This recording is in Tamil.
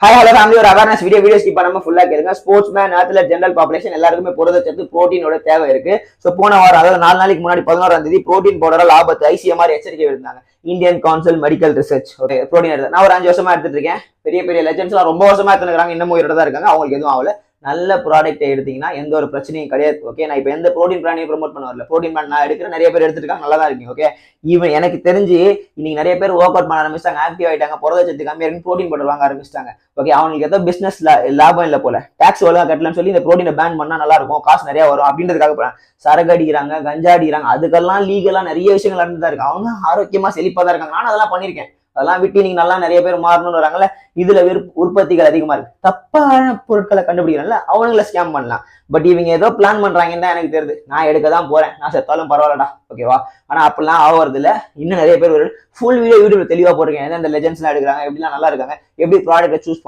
ஹாய் ஹலோ ஃபேமிலி, ஒரு அவேர்னஸ் வீடியோ ஸ்கிப் பண்ணாம ஃபுல்லா கேளுங்க. Sports man, athlete, general population எல்லாருக்குமே புரதச்சத்து புரோட்டீனோட தேவை இருக்கு. ஸோ போன வாரம், அதாவது 4 நாளைக்கு முன்னாடி 11ஆம் தேதி புரோட்டீன் பவுடரால் ஆபத்து ICMR எச்சரிக்கை விடுத்தாங்க. Indian council medical research. Okay, protein எடுத்து நான் ஒரு 5 வருஷமா எடுத்துட்டு இருக்கேன். பெரிய பெரிய லெஜெண்ட்ஸ் எல்லாம் ரொம்ப வருஷமா எடுத்துக்கிறாங்க, இன்னமும் உயிரோட தான் இருக்காங்க. அவங்களுக்கு எதுவும் ஆகல. நல்ல ப்ராடக்ட் எடுத்தீங்கன்னா எந்த ஒரு பிரச்சனையும் கிடையாது. ஓகே, நான் இப்போ எந்த ப்ரோட்டீன் பிராண்டையும் ப்ரொமோட் பண்ண வரல. ப்ரோட்டீன் பிராண்ட் நான் எடுக்கிற நிறைய பேர் எடுத்துருக்காங்க, நல்லா தான் இருக்கீங்க. ஓகே, ஈவன் எனக்கு தெரிஞ்சு இன்னைக்கு நிறைய பேர் ஒர்க் அவுட் பண்ண ஆரம்பிச்சிட்டாங்க, ஆக்டிவ் ஆயிட்டாங்க, புரதச்சத்து கம்மியா இருக்கு, ப்ரோட்டீன் பவுடர் வாங்க ஆரம்பிச்சிட்டாங்க. ஓகே, அவங்களுக்கு ஏதோ பிசினஸ் லாபம் இல்லை போல, டாக்ஸ் ஒழுங்கா கட்டலன்னு சொல்லி இந்த ப்ரோட்டீனை பேன் பண்ணா நல்லா இருக்கும், காசு நிறைய வரும் அப்படின்றதுக்காக சரக்கு அடிக்கிறாங்க, கஞ்சா அடிக்கிறாங்க. அதுக்கெல்லாம் லீகலா நிறைய விஷயங்கள் நடந்துதான் இருக்கு. அவங்க ஆரோக்கியமா செழிப்பா தான் இருக்காங்க. நான் அதெல்லாம் பண்ணிருக்கேன். அதெல்லாம் விட்டு நீங்க நல்லா நிறைய பேர் மாறணும்னு வராங்கல்ல, இதுல உற்பத்திகள் அதிகமா இருக்கு. தப்பான பொருட்களை கண்டுபிடிக்கிறாங்கல்ல, அவங்கள ஸ்கேம் பண்ணலாம். பட் இவங்க ஏதோ பிளான் பண்றாங்கன்னு தான் எனக்கு தெரியுது. நான் எடுக்க தான் போறேன், நான் செத்தாலும் பரவாயில்லடா, ஓகேவா? ஆனா அப்படிலாம் ஆகிறது இல்ல. இன்னும் நிறைய பேர் ஃபுல் வீடியோ யூடியூப்ல தெளிவா போட்டிருக்கேன், எந்த லெஜெண்ட்ஸ் எல்லாம் எடுக்கிறாங்க, எப்படிலாம் நல்லா இருக்காங்க, எப்படி ப்ராடக்ட்டை சூஸ்